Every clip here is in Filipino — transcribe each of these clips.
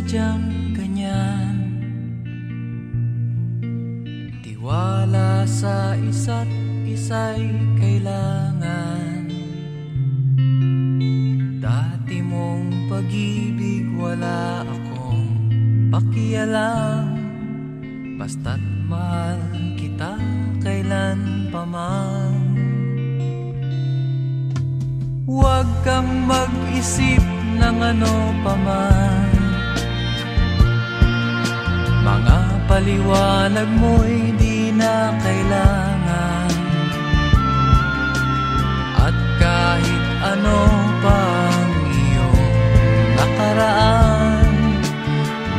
sadyang ganyan. Tiwala sa isa't isa'y kailangan. Dati mong pag-ibig wala akong pakialam. Basta't mahal kita kailan pa man. Huwag kang mag-isip ng ano pa man. Mga paliwanag mo'y di na kailangan. At kahit ano pang iyong nakaraan,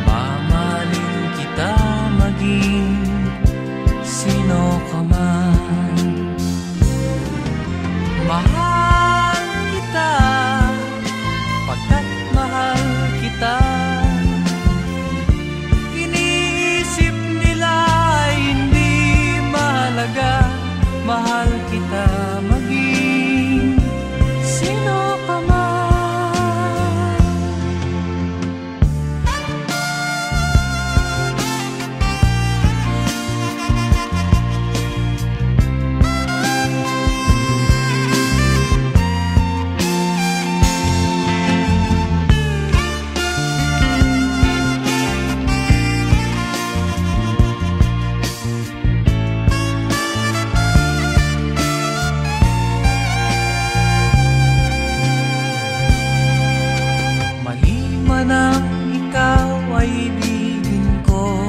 mamahalin kita maging sino ka man. Mahal kita pagkat mahal kita. Iniisip nila ay hindi mahalaga. Mahal kita maging sino ka man. Nang ikaw ay ibigin ko,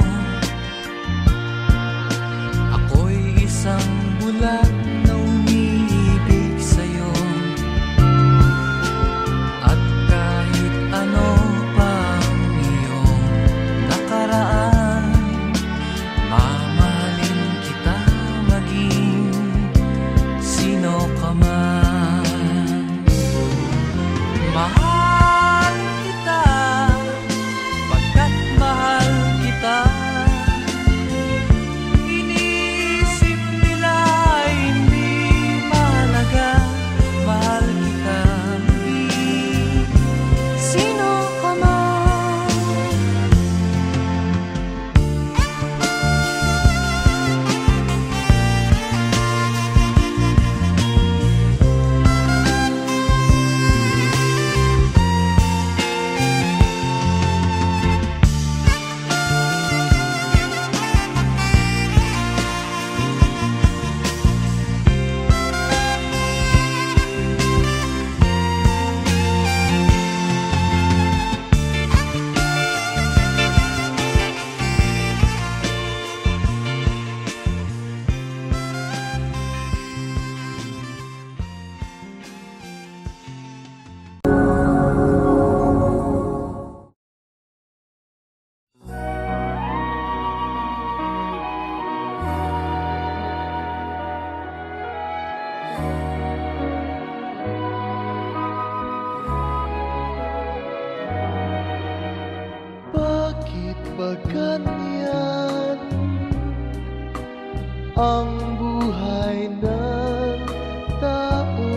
ako'y isang bulag na umiibig sa'yo. At kahit ano pang iyong nakaraan, mamahalin kita maging sino ka man. Mahal kita pagkat mahal kita. Iniisip nila ay hindi mahalaga. Mahal kita maging sino ka man. Bakit ba ganyan ang buhay ng tao?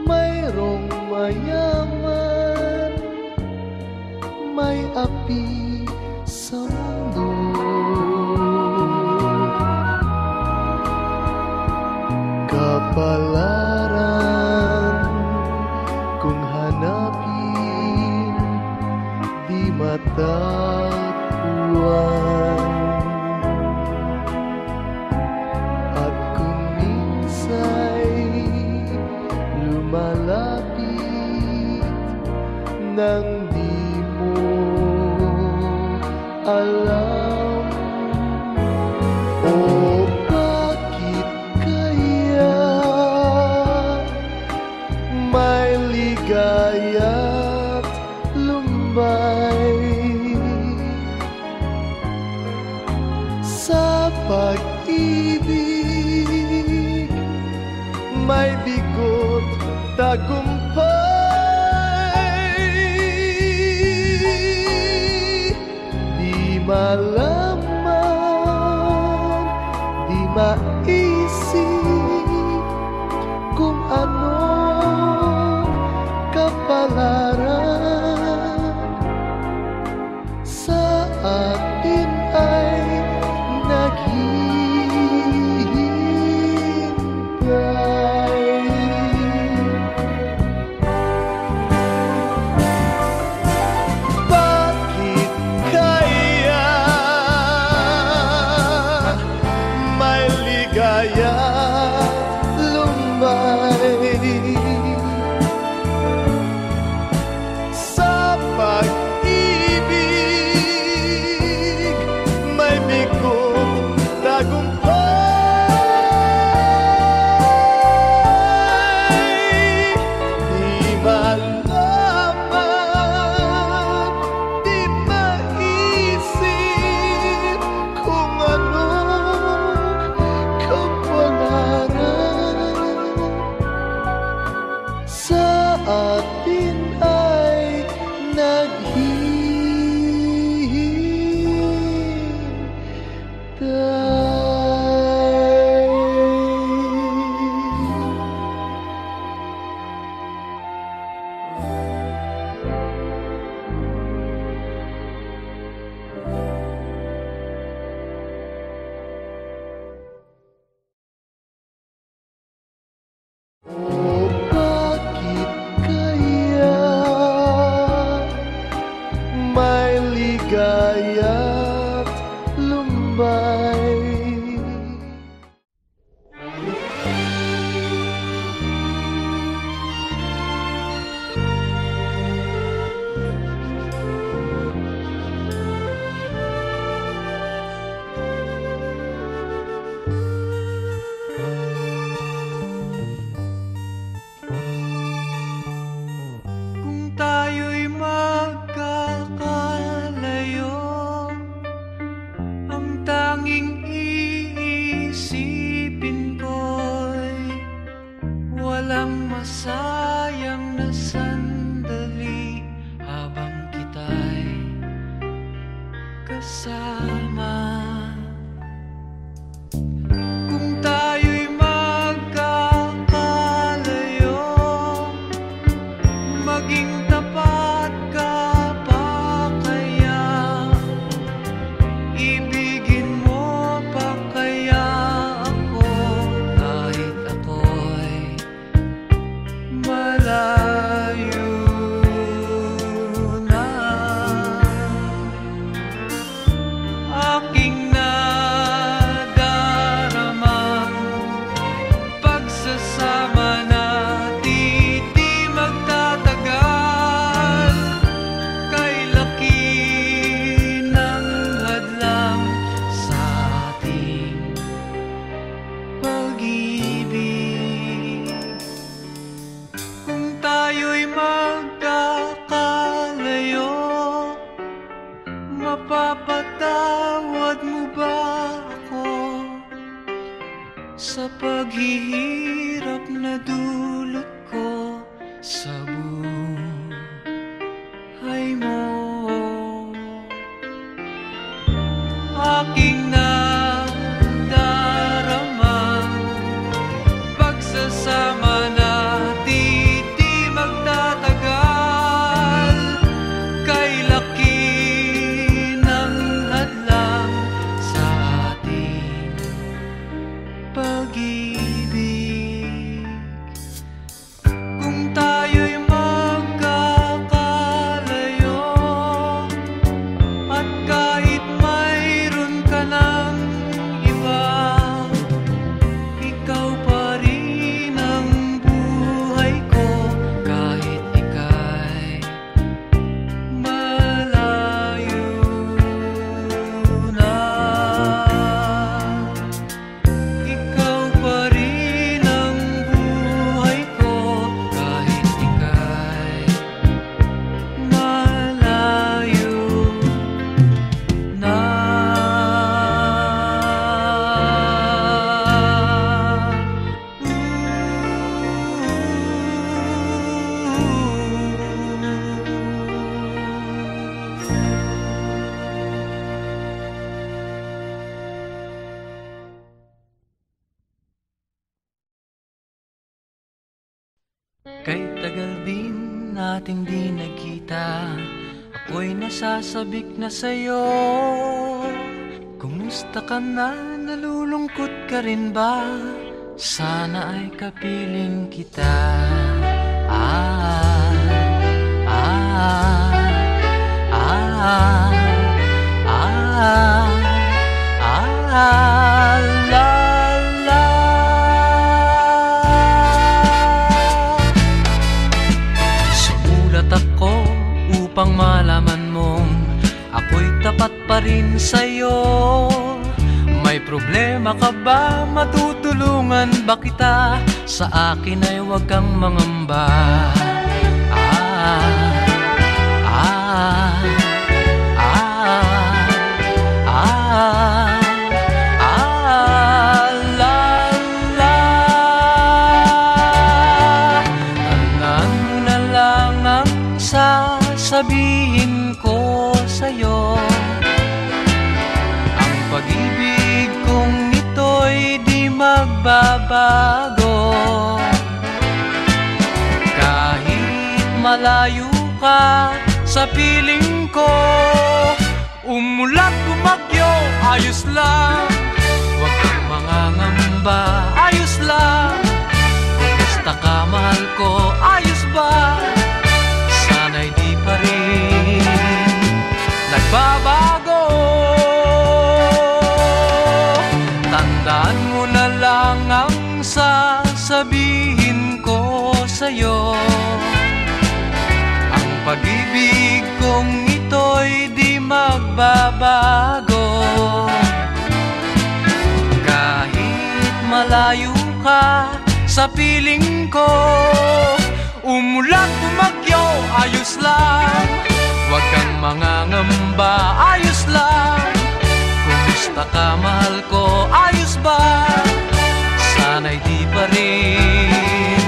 Mayroong mayaman, may api sa mundo. Kapalaran kung hanapin, di matatagpuan. At kung minsa'y lumalapit nang di mo alam, o bakit kaya may ligaya't lumbay sa pag-ibig, may bigot tagumpay. Di malaman, di maisip kung ano ka pa atin ay naghihintay. Bakit kaya may ligaya lumay sa pag-ibig, may bigong tagumpay. Di malaman, di maisip kung anong kapalaran sa atin ay oh, bakit kaya may ligaya't lumbay? Kung tayo'y magkakalayo, ang tanging iisipin ko'y walang masayang na sandali habang kita'y kasama. Kung tayo'y magkakalayo, maging tapat ka pa kaya? Ibigin mo pa kaya ako kahit ako'y malayo na? Aking nadaramang pagsasama natin di magtatagal. Kay laki ng hadlang sa ating pag-ibig. Kung tayo'y magkakalayo, mapapatawad mo ba ako sa paghihirap na dulot ko sa buhay mo? Aking nadaramang pagsasama natin di magtatagal. Kay laki ng hadlang sa ating pag-ibig. Kung tayo'y magkakalayo, at kahit mayroon ka ng iba, ikaw pa rin ang buhay ko kahit ika'y malayo na. Ikaw pa rin ang buhay ko kahit ika'y malayo na. Kay tagal din nating di nagkita, ako'y nasasabik na sa'yo. Kumusta ka na? Nalulungkot ka rin ba? Sana ay kapiling kita. La la. Sumulat ako upang malaman mong ako'y tapat pa rin sa'yo. May problema ka ba? Matutulungan ba kita? Sa akin ay huwag kang mangamba. Tandaan mo na lang ang sasabihin ko sa'yo. Ang pag-ibig kong ito'y di magbabago. Kahit malayo ka sa piling ko, umulat bumagyo, ayos lang. Huwag kang mangangamba, ayos lang. Kumusta ka, mahal ko, ayos ba? Sana'y di pa rin nagbabago. Tandaan mo na lang ang sasabihin ko sa'yo. Ang pag-ibig kong ito'y di magbabago. Kahit malayo ka sa piling ko, umulat bumagyo, ayos lang. Huwag kang mangangamba, ayos lang. Kumusta ka, mahal ko, ayos ba? Sana'y di pa rin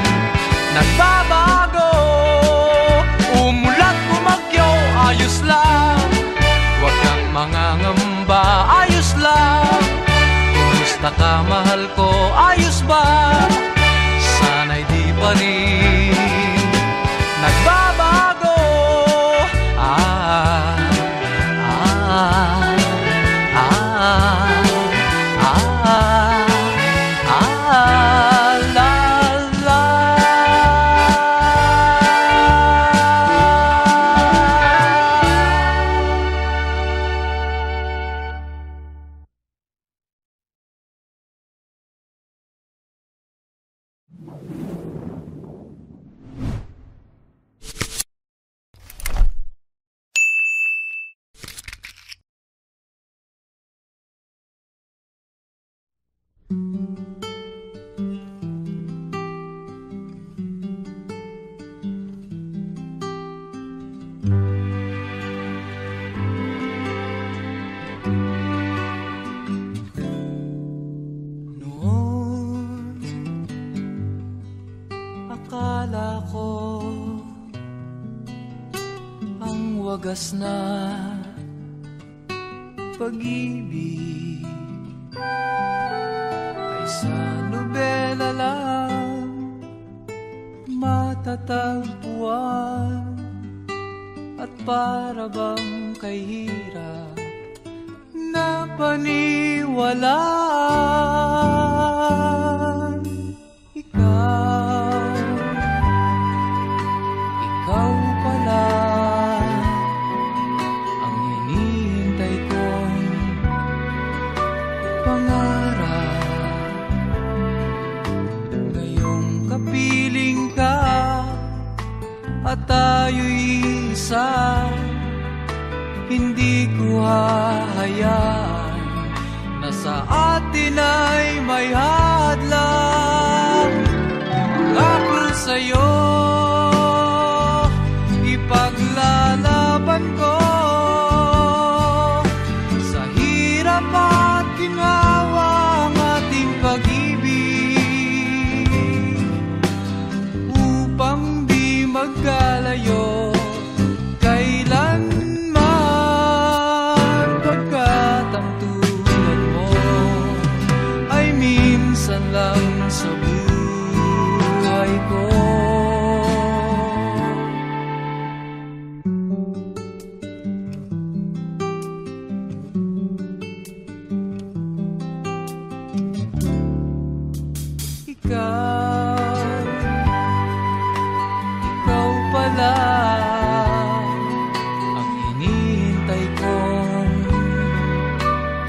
nagbabago. Umulat bumagyo, ayos lang. Huwag kang mangangamba, ayos lang. Kumusta ka, mahal ko, ayos ba? Sana'y di pa rin nagbabago. Akala ko ang wagas na pag-ibig ay sa nobela lang matatagpuan, at para bang kahirap na paniwalaan. Ikaw pala ang hinihintay kong pangarap. Ngayong kapiling ka at tayo'y isa, hindi ko hahayaan na sa atin ay may hadlang. Pangako sa'yo, ipaglalaban ko sa hirap at ginawa ang ating pag-ibig, upang di magkalayo kailanman, pagkat ang tulad mo ay minsan lang sa buhay ko.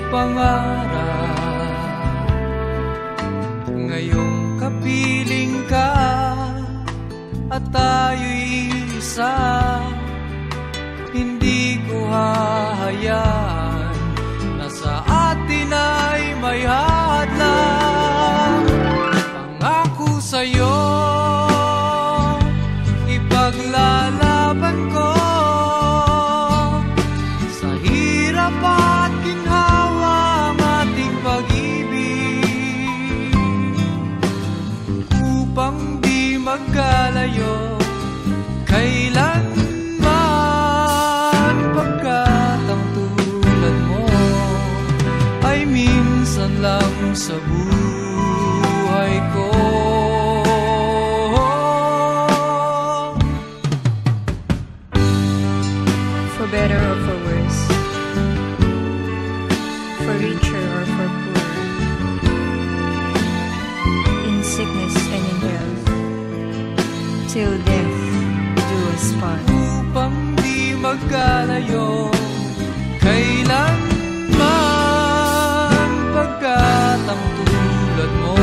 pangarap. Ngayong kapiling ka at tayo'y isa, hindi ko hahayaan na sa atin ay may hadlang. Pangako sa'yo, ipaglalaban ko sa hirap at ginhawa ang ating pag-ibig, upang di magkalayo kailanman, pagkat ang tulad mo ay minsan lang sa buhay ko. For better or for worse, for richer or for poor, in sickness and in health, till death do us part. Upang di magkalayo kailanman, pagkat ang tulad mo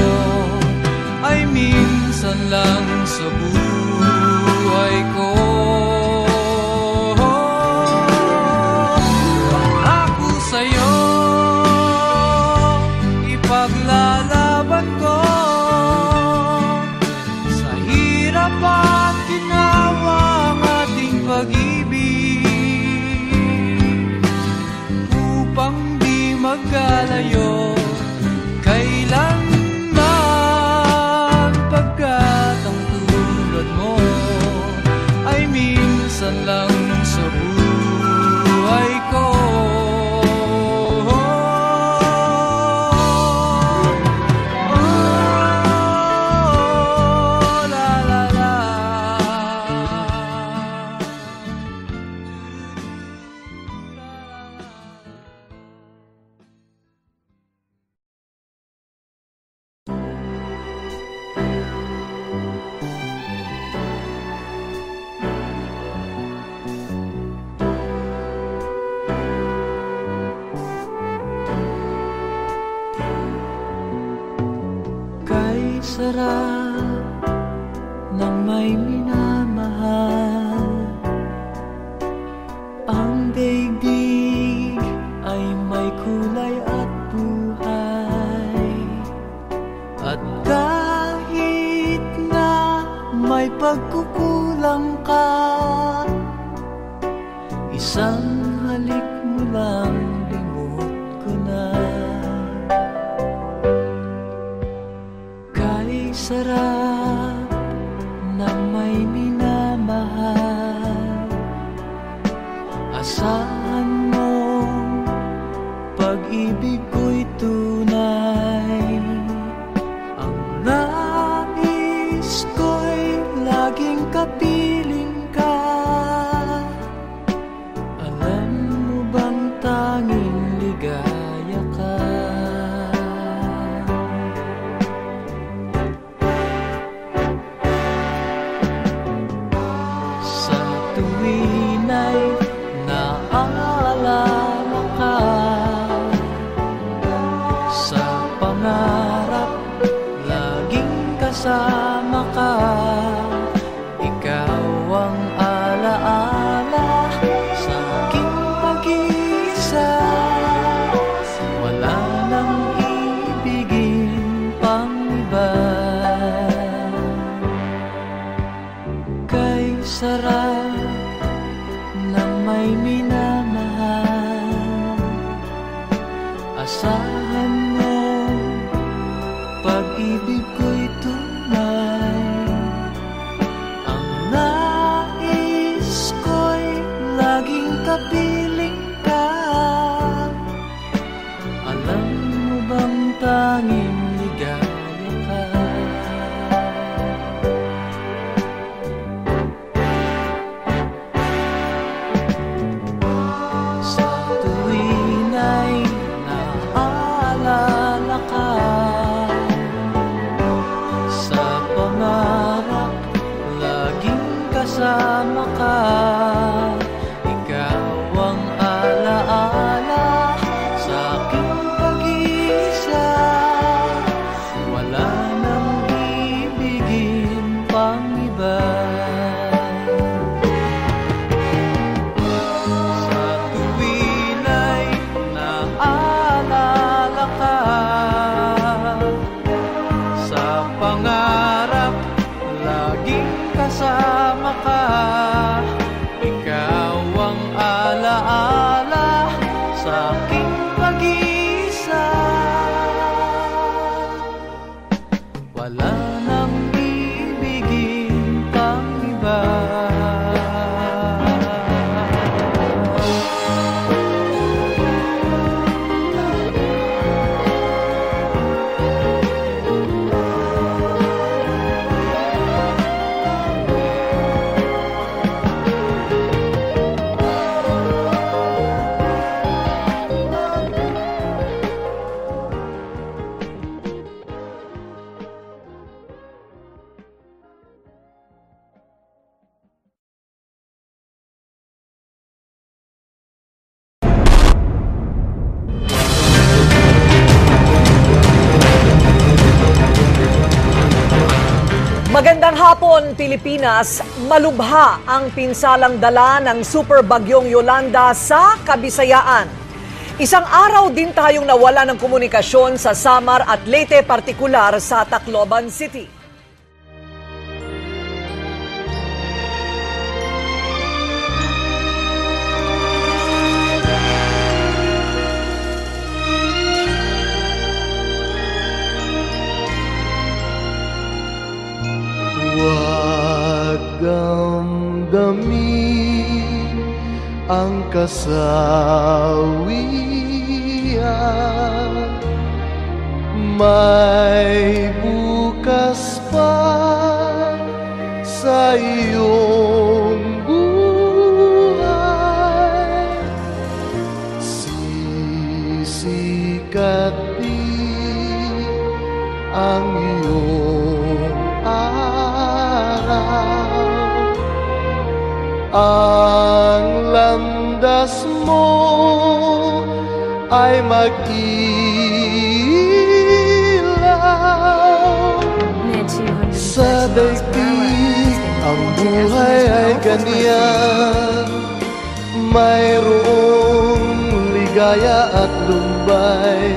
ay minsan lang sa buhay ko. Pangako sa'yo, ipaglalaban ko sa hirap at ginawa ang ating pag-ibig, upang di magkalayo kailanman, pagkat ang tulad mo ay minsan lang sa buhay ko. La la la. Kay sarap ng may minamahal, ang daigdig ay may kulay at buhay. At kahit na may pagkukulang ka, isang halik mo lang limot ko na. Kay sarap ng may minamahal, asahan mo pag-ibig ko'y tunay. Ang nais ko'y laging kapiling ka. Alam mo bang tanging ligaya ka? Sa tuwin ay naaalala ka, sa pangarap laging kasama ka. Ikaw ang alaala sa aking pag-iisa, wala nang ibigin pang iba. Kay sarap ng may minamahal, asahan mo pag-ibig ko'y tunay. Ang nais ko'y laging kapiling ka. Alam mo bang tanging ligaya ka? Sa tuwin ay naaalala Kahapon, Pilipinas, malubha ang pinsalang dala ng Super Bagyong Yolanda sa Kabisayaan. Isang araw din tayong nawala ng komunikasyon sa Samar at Leyte, partikular sa Tacloban City. Huwag damdamin ang kasawian, may bukas pa sa iyong buhay. Sisikat din ang iyong ang landas mo ay mag-ilaw. Sa daigdig ang buhay ay ganyan, mayroong ligaya at lumbay,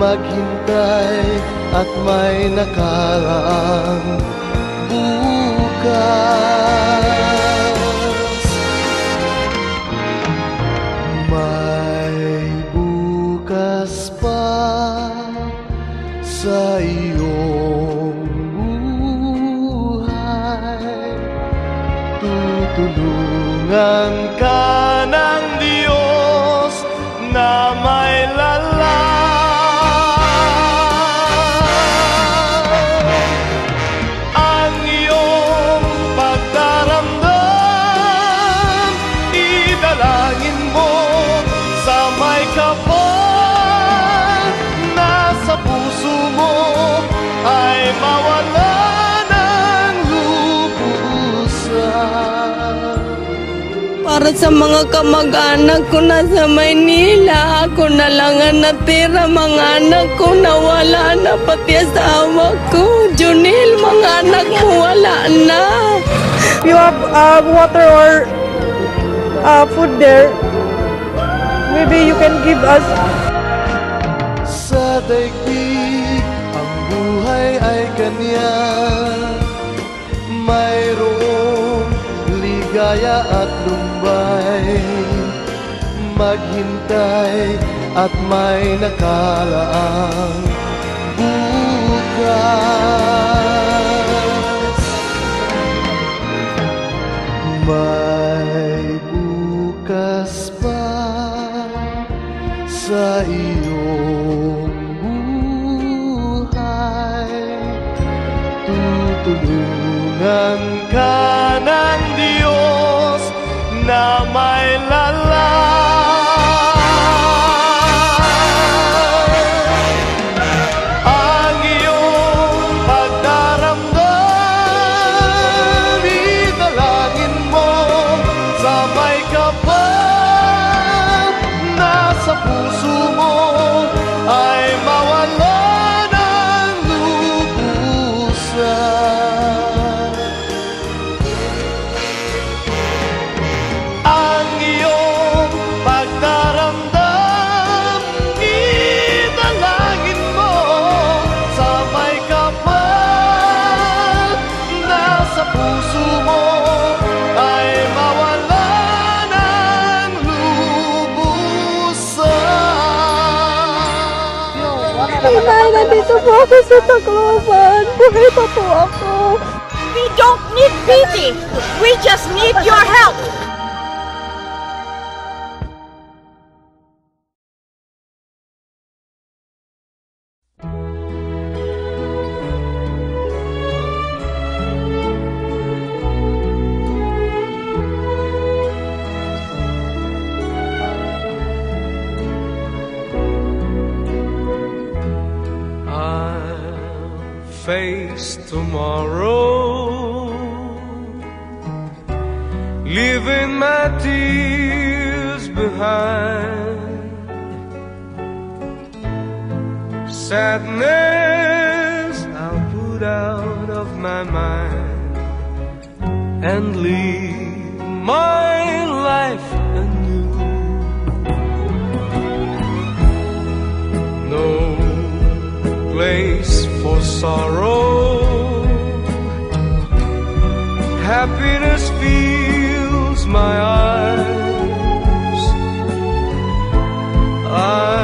maghintay at may nakaraang bukas. May bukas pa sa iyong buhay, tutulungan ka ng Diyos na may lalang. Para sa mga kamag-anak ko na sa Maynila, ako na lang ang natira. Mga anak ko nawala na, pati asawa ko. Junil, mga anak mo wala na. You have water or food there, maybe you can give us. Sa daigdig ang buhay ay ganyan, mayroong ligaya at lumbay, maghintay at may nakalaang bukas. May bukas pa sa iyong buhay, tutulungan ka ng Diyos na may lalang. Ang iyong pagdaramdam, idalangin mo sa may kapal na sa puso mo ay mawala ng lubusan. Ang iyong pagdaramdam, idalangin mo sa may kapal na sa puso mo ay mawala ng lubusan. Inay, nandito po ako sa Tacloban. Buhay pa po ako. We don't need pity. We just need your help. Face tomorrow, leaving my tears behind. Sadness I'll put out of my mind. and live my life anew. No place for sorrow, happiness fills my eyes. I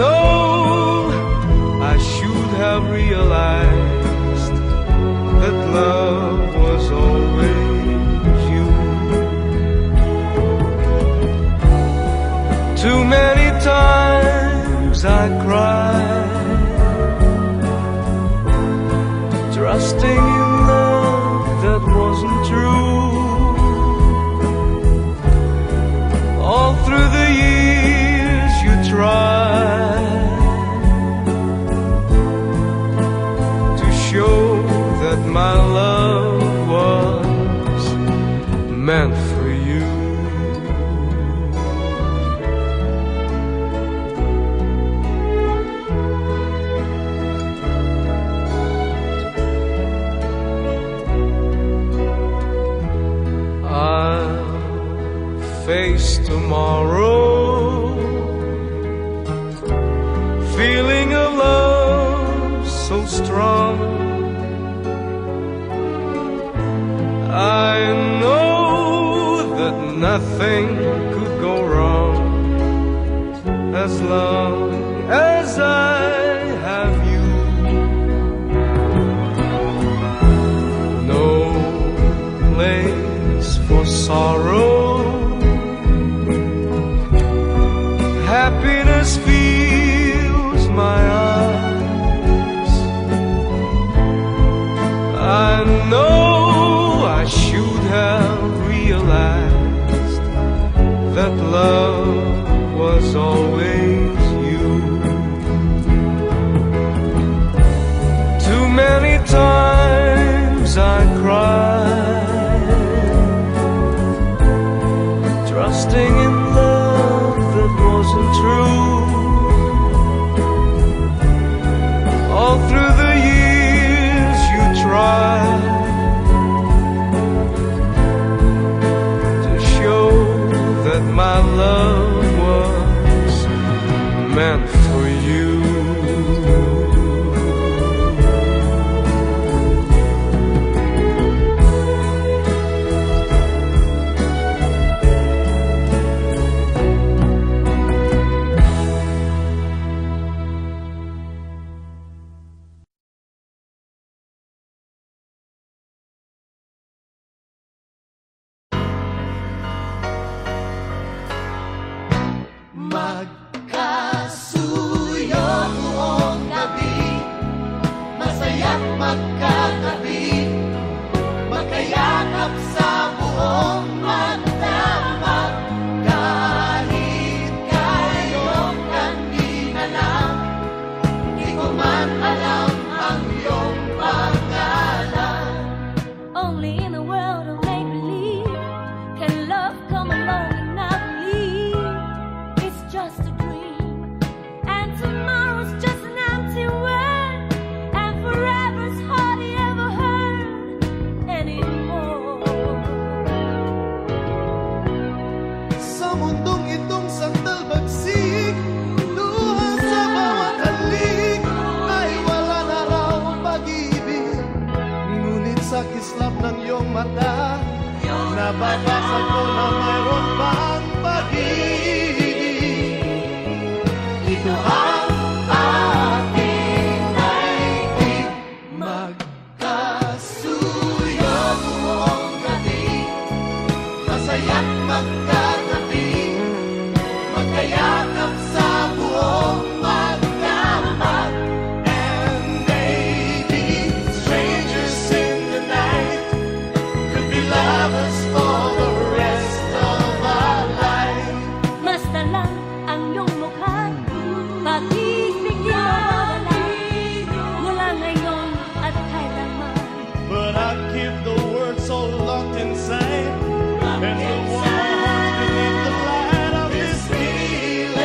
know I should have realized that love was always you. Too many times I cried, trusting in love that wasn't true. All through the years you tried to show that my love was meant for you. I'll face tomorrow, feeling a love so strong. I know that nothing could go wrong as long as I have you. No place for sorrow, happiness fills my eyes. I know I should have realized that love was always you. Too many times I cried, trusting in love that wasn't true. All through the years you tried that my love was meant for you. Magkasuyo buong gabi, masaya't magkatabi, magkayakap sa buong magdamag. Kahit kayong kanina lang, di ko man alam ang iyong pangalan. Only in a world of make-believe can love come along and not leave. It's just a dream, and tomorrow's just an empty word, and forever's hardly ever heard anymore. Sa mundong itong sandal bagsik, luha sa bawat halik, ay wala na raw pag-ibig. Ngunit sa kislap ng iyong mata, nababasa ko na mayroon pang pag-ibig. Ito ang aking naibig. Magkasuyo buong gabi, masaya't magkatabi, magkayakap sa buong magdamag. And maybe strangers in the night could be lovers for the rest of our life. Basta lang ang iyong mukha, pag-ibig di mawawala, mula ngayon at kailanman. But I keep the words so locked inside, and the warm heart beneath the light of this feeling.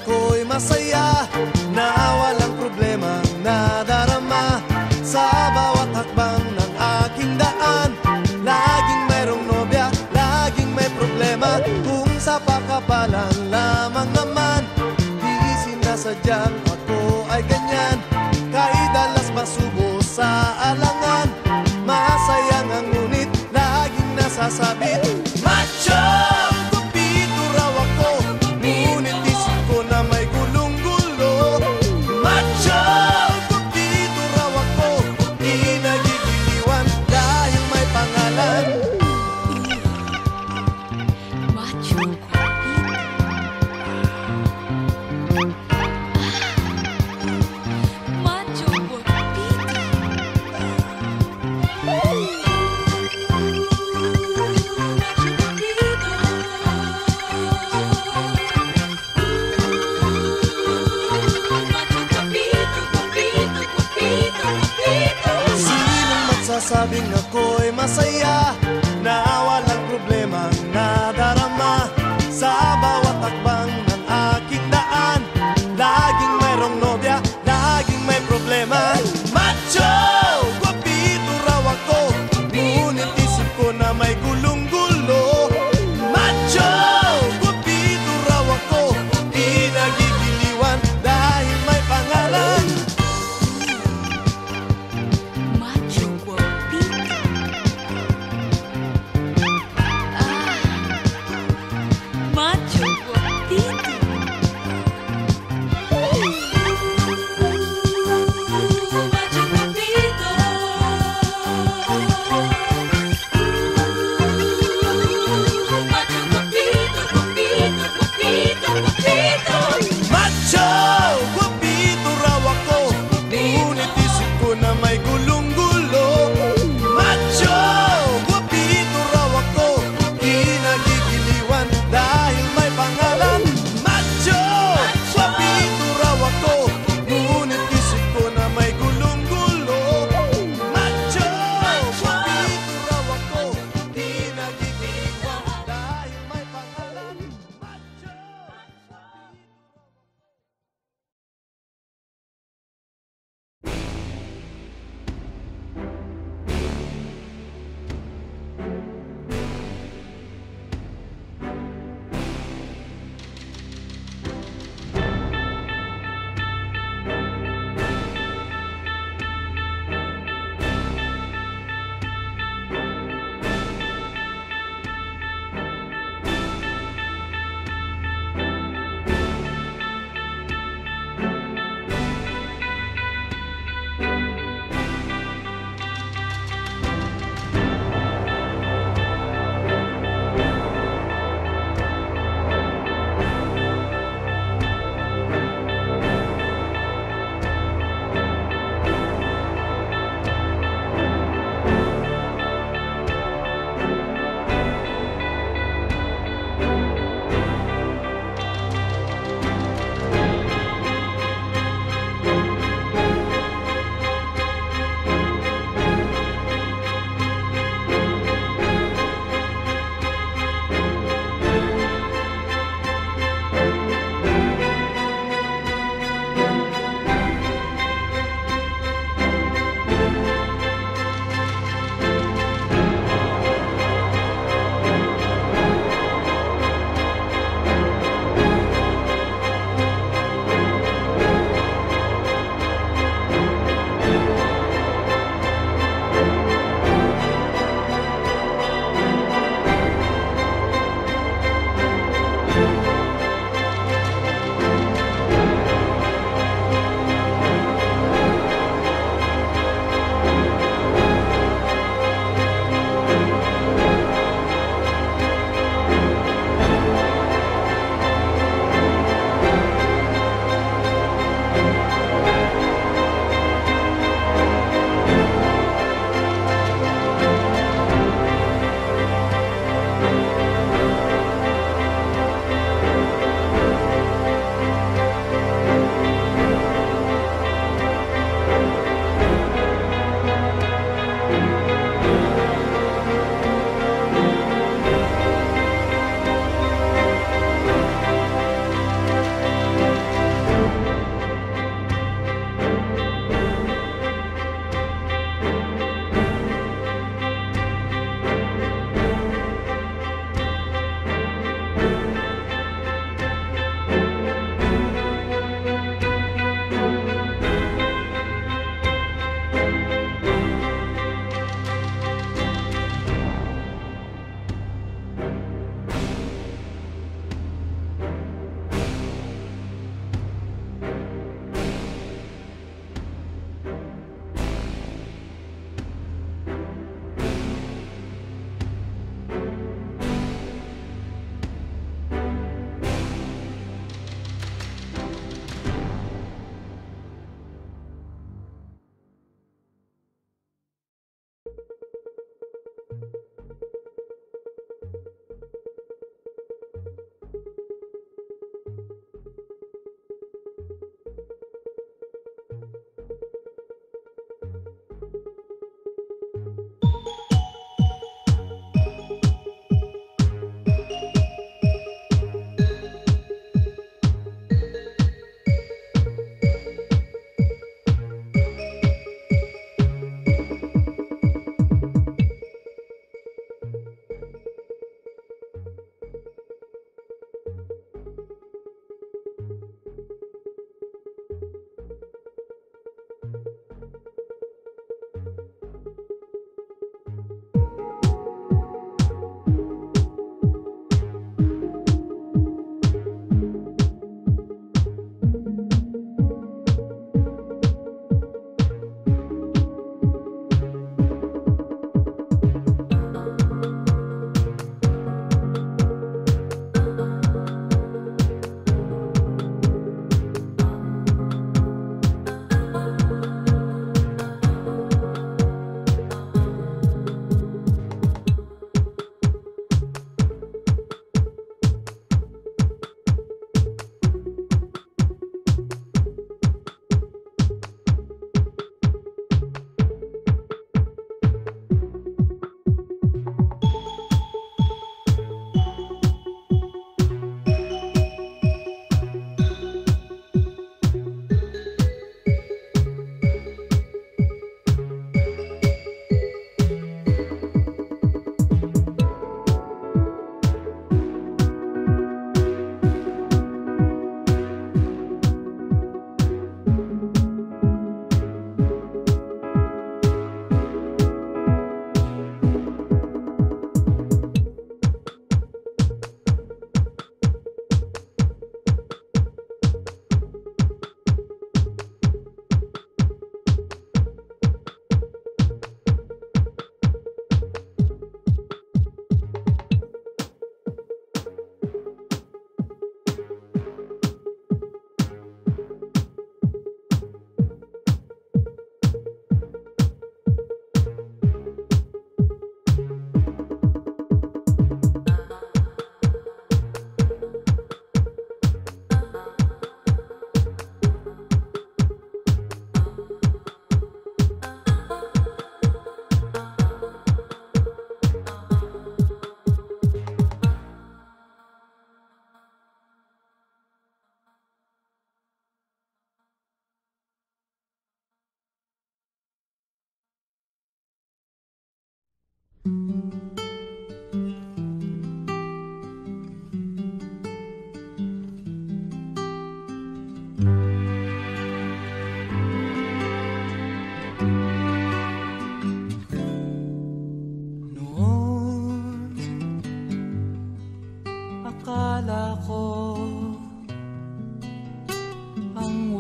ako'y masaya na walang problemang nadarama sa bawat hakbang ng aking daan. Laging mayroong nobya, laging may problema, kung sa pakapalan lamang naman. Di sinasadyang ako ay ganyan, kahit dalas masubo sa alangan. Masaya nga ngunit laging nasasabit, macho! Kupito raw ako, ngunit isip ko na may gulong-gulo. Macho! Kupito raw ako, di nagigiliwan dahil may pangalan. Macho Macho Sinong magsasabing ako'y masaya na walang problemang nadarama sa bawat hakbang ng aking daan. Laging mayroong nobya, laging may problema. Macho! Guwapito raw ako, ngunit isip ko na may gulong-gulo. Macho! Guwapito raw ako, di nagigiliwan dahil may pangalan. Macho guapito.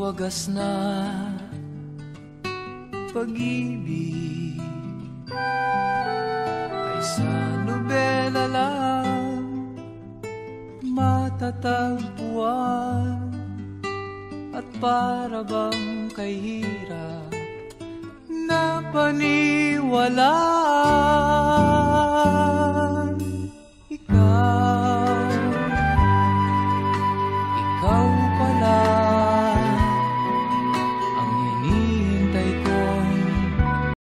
wagas na pag-ibig ay sa nobela lang matatagpuan, at para bang kay hirap na paniwalaan.